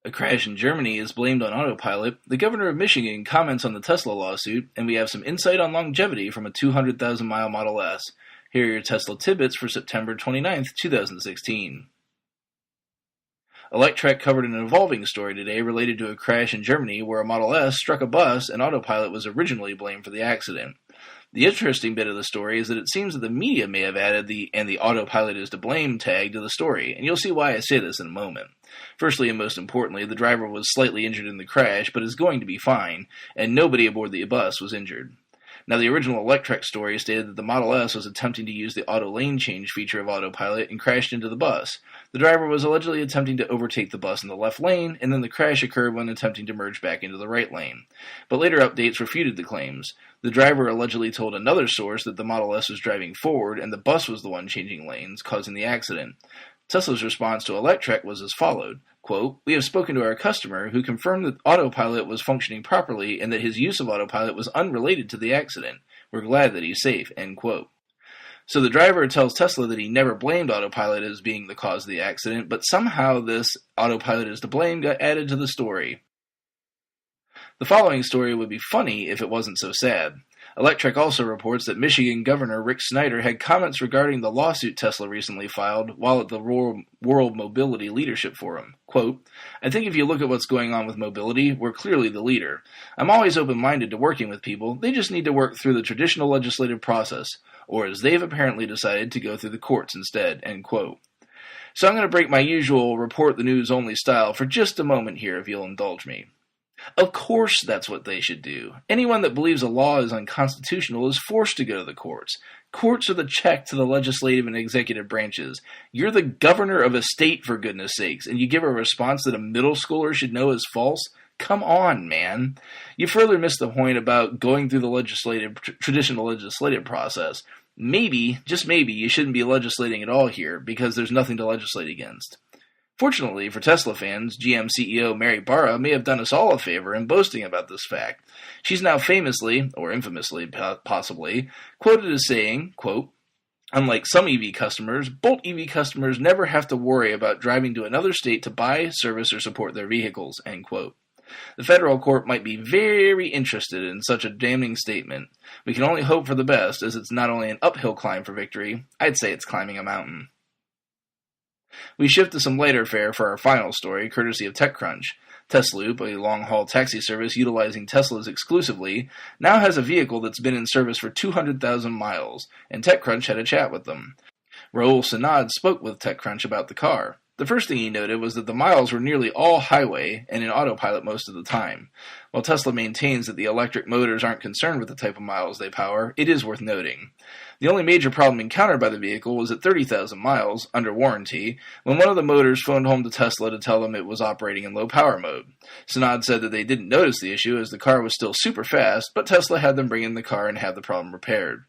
A crash in Germany is blamed on Autopilot, the governor of Michigan comments on the Tesla lawsuit, and we have some insight on longevity from a 200,000-mile Model S. Here are your Tesla tidbits for September 29, 2016. Electrek covered an evolving story today related to a crash in Germany where a Model S struck a bus and Autopilot was originally blamed for the accident. The interesting bit of the story is that it seems that the media may have added the Autopilot is to blame tag to the story, and you'll see why I say this in a moment. Firstly, and most importantly, the driver was slightly injured in the crash, but is going to be fine, and nobody aboard the bus was injured. Now, the original Electrek story stated that the Model S was attempting to use the auto lane change feature of Autopilot and crashed into the bus. The driver was allegedly attempting to overtake the bus in the left lane, and then the crash occurred when attempting to merge back into the right lane. But later updates refuted the claims. The driver allegedly told another source that the Model S was driving forward and the bus was the one changing lanes, causing the accident. Tesla's response to Electrek was as followed, quote, "We have spoken to our customer who confirmed that Autopilot was functioning properly and that his use of Autopilot was unrelated to the accident. We're glad that he's safe," end quote. So the driver tells Tesla that he never blamed Autopilot as being the cause of the accident, but somehow this Autopilot is to blame got added to the story. The following story would be funny if it wasn't so sad. Electrek also reports that Michigan Governor Rick Snyder had comments regarding the lawsuit Tesla recently filed while at the World Mobility Leadership Forum. Quote, "I think if you look at what's going on with mobility, we're clearly the leader. I'm always open-minded to working with people. They just need to work through the traditional legislative process, or as they've apparently decided, to go through the courts instead," end quote. So I'm going to break my usual report the news only style for just a moment here if you'll indulge me. Of course that's what they should do. Anyone that believes a law is unconstitutional is forced to go to the courts. Courts are the check to the legislative and executive branches. You're the governor of a state, for goodness sakes, and you give a response that a middle schooler should know is false? Come on, man. You further miss the point about going through the traditional legislative process. Maybe, just maybe, you shouldn't be legislating at all here because there's nothing to legislate against. Fortunately for Tesla fans, GM CEO Mary Barra may have done us all a favor in boasting about this fact. She's now famously, or infamously possibly, quoted as saying, quote, "Unlike some EV customers, Bolt EV customers never have to worry about driving to another state to buy, service, or support their vehicles," end quote. The federal court might be very interested in such a damning statement. We can only hope for the best, as it's not only an uphill climb for victory, I'd say it's climbing a mountain. We shift to some lighter fare for our final story, courtesy of TechCrunch. Tesloop, a long-haul taxi service utilizing Teslas exclusively, now has a vehicle that's been in service for 200,000 miles, and TechCrunch had a chat with them. Raul Sinad spoke with TechCrunch about the car. The first thing he noted was that the miles were nearly all highway and in autopilot most of the time. While Tesla maintains that the electric motors aren't concerned with the type of miles they power, it is worth noting. The only major problem encountered by the vehicle was at 30,000 miles, under warranty, when one of the motors phoned home to Tesla to tell them it was operating in low power mode. Sinad said that they didn't notice the issue as the car was still super fast, but Tesla had them bring in the car and have the problem repaired.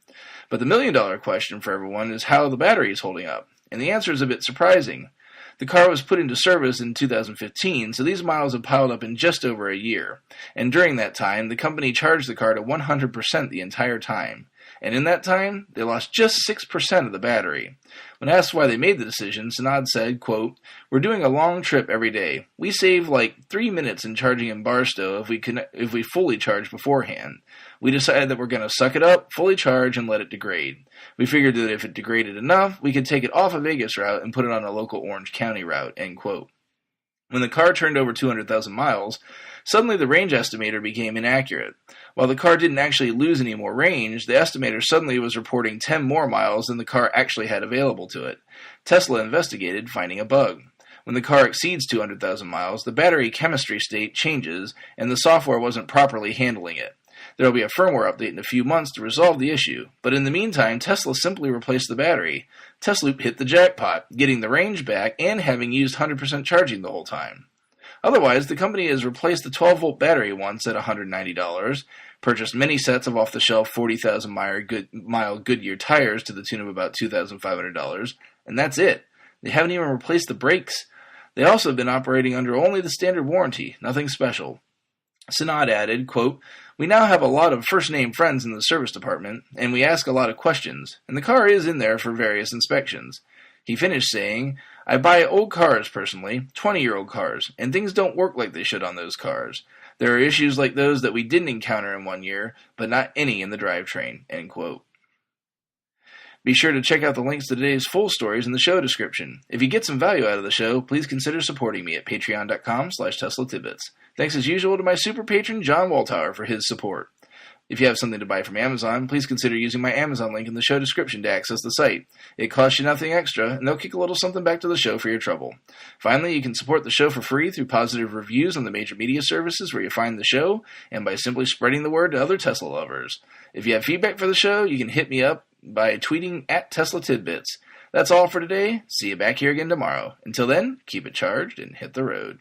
But the million-dollar question for everyone is how the battery is holding up, and the answer is a bit surprising. The car was put into service in 2015, so these miles have piled up in just over a year. And during that time, the company charged the car to 100% the entire time. And in that time, they lost just 6% of the battery. When asked why they made the decision, Sinad said, quote, "We're doing a long trip every day. We save like 3 minutes in charging in Barstow if we fully charge beforehand. We decided that we're going to suck it up, fully charge, and let it degrade. We figured that if it degraded enough, we could take it off a Vegas route and put it on a local Orange County route," end quote. When the car turned over 200,000 miles, suddenly the range estimator became inaccurate. While the car didn't actually lose any more range, the estimator suddenly was reporting 10 more miles than the car actually had available to it. Tesla investigated, finding a bug. When the car exceeds 200,000 miles, the battery chemistry state changes, and the software wasn't properly handling it. There will be a firmware update in a few months to resolve the issue, but in the meantime, Tesla simply replaced the battery. Tesloop hit the jackpot, getting the range back and having used 100% charging the whole time. Otherwise, the company has replaced the 12-volt battery once at $190, purchased many sets of off-the-shelf 40,000-mile Goodyear tires to the tune of about $2,500, and that's it. They haven't even replaced the brakes. They also have been operating under only the standard warranty, nothing special. Sinad added, quote, "We now have a lot of first-name friends in the service department, and we ask a lot of questions, and the car is in there for various inspections." He finished saying, I buy old cars, personally, 20-year-old cars, and things don't work like they should on those cars. There are issues like those that we didn't encounter in 1 year, but not any in the drivetrain, end quote. Be sure to check out the links to today's full stories in the show description. If you get some value out of the show, please consider supporting me at patreon.com/Tesla Tidbits. Thanks as usual to my super patron, John Waltauer, for his support. If you have something to buy from Amazon, please consider using my Amazon link in the show description to access the site. It costs you nothing extra, and they'll kick a little something back to the show for your trouble. Finally, you can support the show for free through positive reviews on the major media services where you find the show, and by simply spreading the word to other Tesla lovers. If you have feedback for the show, you can hit me up by tweeting at Tesla Tidbits. That's all for today. See you back here again tomorrow. Until then, keep it charged and hit the road.